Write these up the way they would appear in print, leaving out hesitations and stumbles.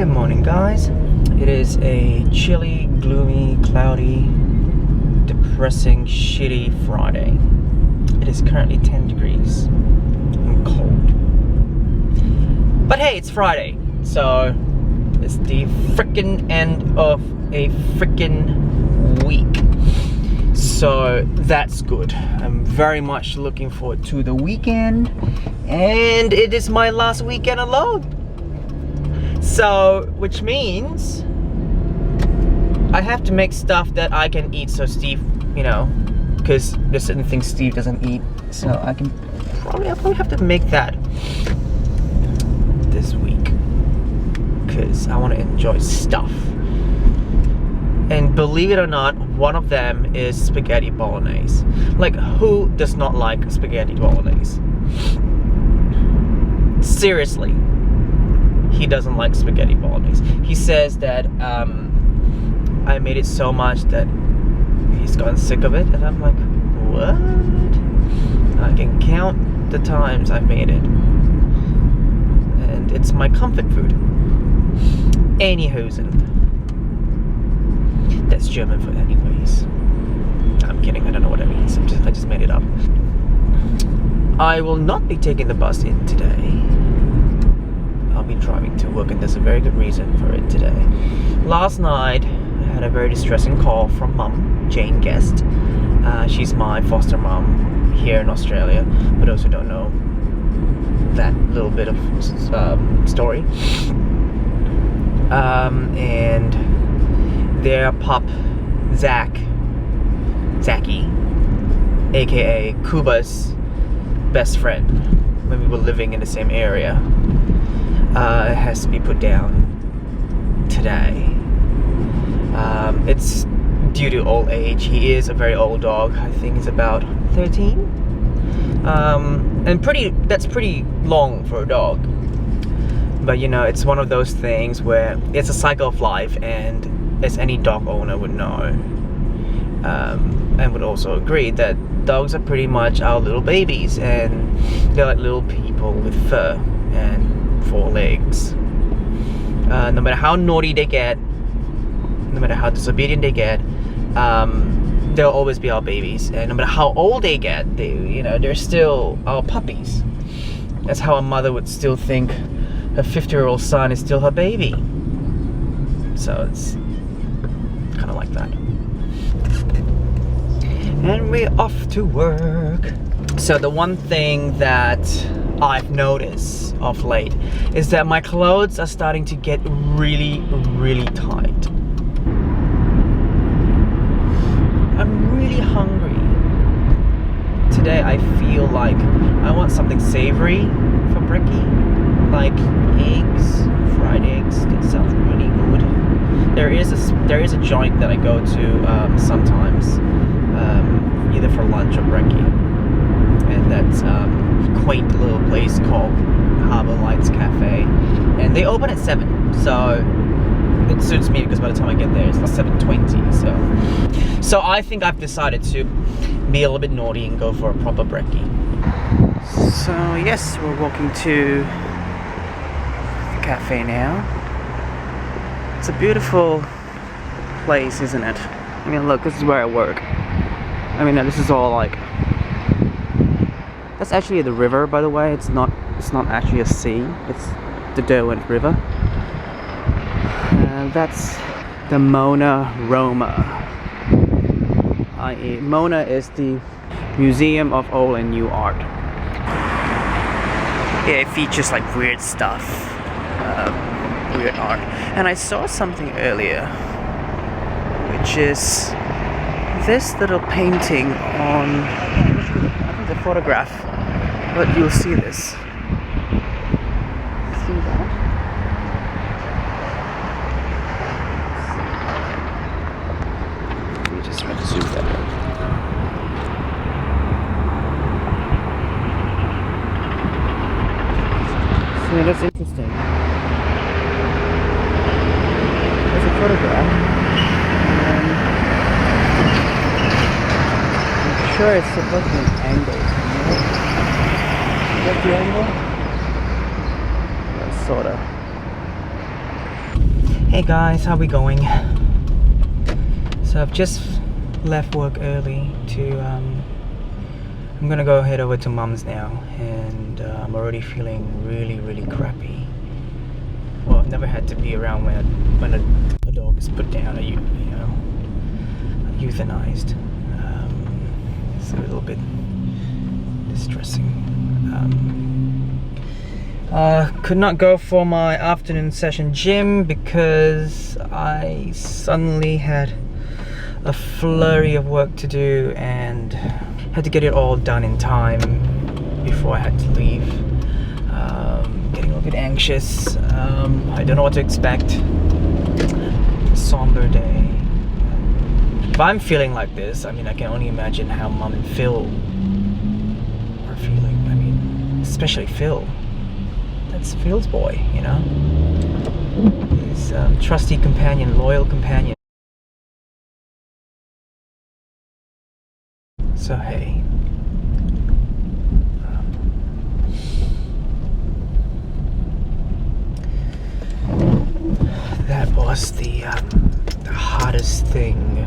Good morning, guys. It is a chilly, gloomy, cloudy, depressing, shitty Friday. It is currently 10 degrees. I'm cold. But hey, it's Friday, so it's the frickin' end of a frickin' week. So that's good. I'm very much looking forward to the weekend, and it is my last weekend alone. So, which means I have to make stuff that I can eat, so Steve, you know, because there's certain things Steve doesn't eat, so I'll probably have to make that this week because I want to enjoy stuff. And believe it or not, one of them is spaghetti bolognese. Like, who does not like spaghetti bolognese? Seriously. He doesn't like spaghetti bolognese. He says that I made it so much that he's gotten sick of it, and I'm like, what? I can count the times I've made it, and it's my comfort food. Anyhosen. That's German for anyways. I'm kidding, I don't know what that means. I just made it up. I will not be taking the bus in today. I'll be driving to work, and there's a very good reason for it today. Last night, I had a very distressing call from Mum, Jane Guest. She's my foster mom here in Australia, for those who don't know that little bit of story. And their pup, Zachy, aka Kuba's best friend, when we were living in the same area, has to be put down today. It's due to old age. He is a very old dog. I think he's about 13. And that's pretty long for a dog. But you know, it's one of those things where it's a cycle of life, and as any dog owner would know, and would also agree, that dogs are pretty much our little babies, and they're like little people with fur and 4 legs. No matter how naughty they get, no matter how disobedient they get, they'll always be our babies. And no matter how old they get, they're still our puppies. That's how a mother would still think her 50-year-old son is still her baby. So it's kind of like that. And we're off to work. So the one thing that I've noticed of late is that my clothes are starting to get really, really tight. I'm really hungry. Today I feel like I want something savory for brekkie, like eggs, fried eggs. That sounds really good. There is a joint that I go to sometimes, either for lunch or brekkie, and that's quaint little place called Harbour Lights Cafe, and they open at 7, so it suits me because by the time I get there it's like 7:20. So I think I've decided to be a little bit naughty and go for a proper brekkie. So yes, we're walking to the cafe now. It's a beautiful place, isn't it? I mean, look, this is where I work. I mean, this is all like, that's actually the river, by the way. It's not actually a sea. It's the Derwent River. That's the Mona Roma. I.e., Mona is the Museum of Old and New Art. Yeah, it features like weird stuff, weird art. And I saw something earlier, which is this little painting on, I think it's a photograph, but you'll see this. See that? Let me just try to zoom that in. So that's interesting. There's a photograph. I'm sure it's supposed to be an angle. Is that the angle? Sorta. Hey guys, how we going? So I've just left work early to I'm gonna go head over to Mum's now, and I'm already feeling really crappy. Well, I've never had to be around when a dog is put down, or euthanized. It's a little bit distressing. Could not go for my afternoon session gym because I suddenly had a flurry of work to do and had to get it all done in time before I had to leave. Getting a little bit anxious. I don't know what to expect. Somber day. If I'm feeling like this, I mean, I can only imagine how Mum and Phil are feeling. I mean, especially Phil. That's Phil's boy, you know? His trusty companion, loyal companion. So hey, that was the hottest thing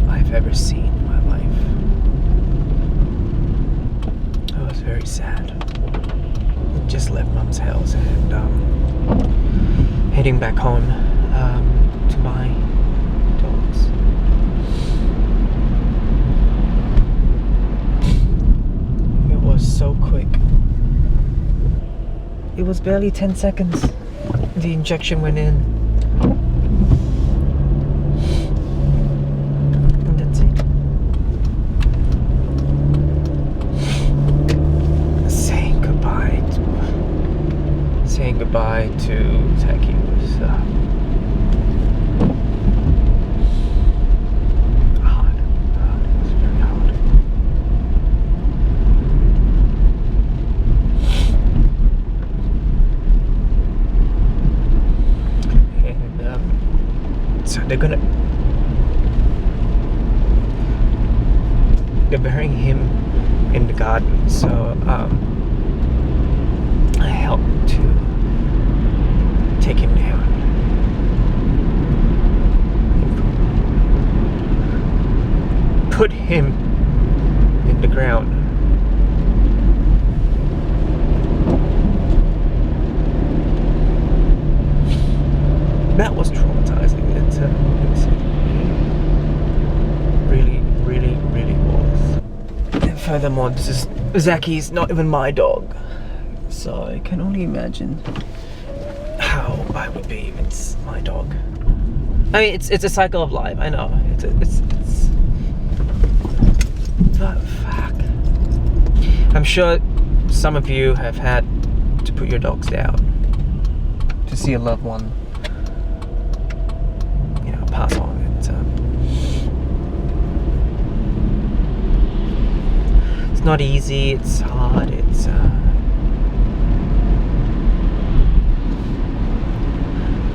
I've ever seen in my life. I was very sad. Just left Mum's house and heading back home to my dogs. It was so quick. It was barely 10 seconds. The injection went in. And that's it. Saying goodbye to Zachy was hard. It was very hard. And so they're burying him in the garden. So I helped to take him down. Put him in the ground. That was traumatizing. It really was. And furthermore, Zachy's not even my dog. So I can only imagine how I would be if it's my dog. I mean, it's a cycle of life. I know. It's but fuck. I'm sure some of you have had to put your dogs down to see a loved one, pass on. It's not easy. It's hard.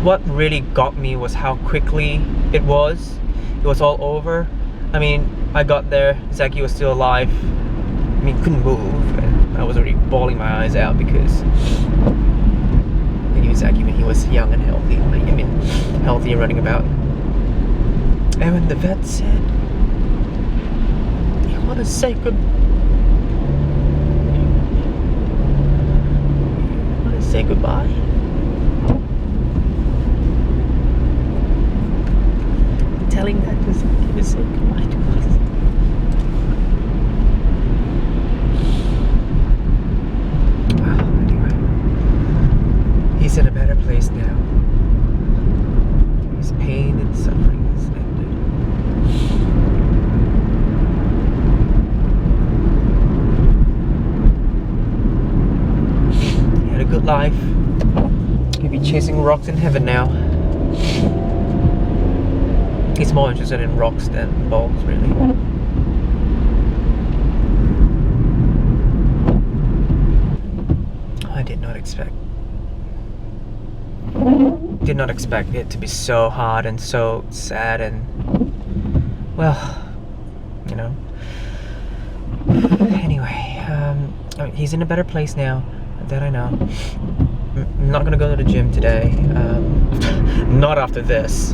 What really got me was how quickly it was. It was all over. I mean, I got there, Zachy was still alive. I mean, couldn't move, and I was already bawling my eyes out because I knew Zachy when he was young and healthy. I mean, healthy and running about. And when the vet said, "You want to say good? You want to say goodbye?" Telling that to Zachy to say goodbye to us. Anyway, he's in a better place now. His pain and suffering is ended. He had a good life. He'll be chasing rocks in heaven now. He's more interested in rocks than balls, really. I did not expect it to be so hard and so sad, and well, anyway, he's in a better place now, that I know. I'm not gonna go to the gym today. Not after this.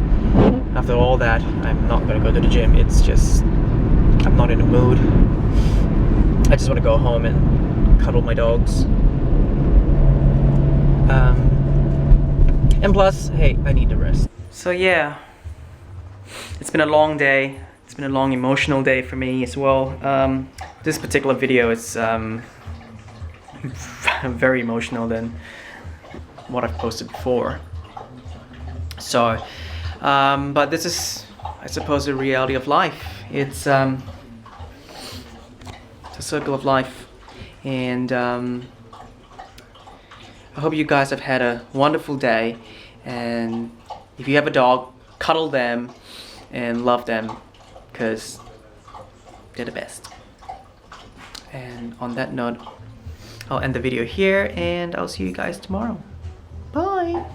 After all that, I'm not gonna go to the gym. It's just, I'm not in the mood. I just want to go home and cuddle my dogs. And plus, hey, I need to rest. So yeah, it's been a long day. It's been a long emotional day for me as well. This particular video is very emotional than what I've posted before. So, but this is, I suppose, the reality of life. It's a circle of life, and I hope you guys have had a wonderful day. And if you have a dog, cuddle them and love them, because they're the best. And on that note, I'll end the video here, and I'll see you guys tomorrow. Bye!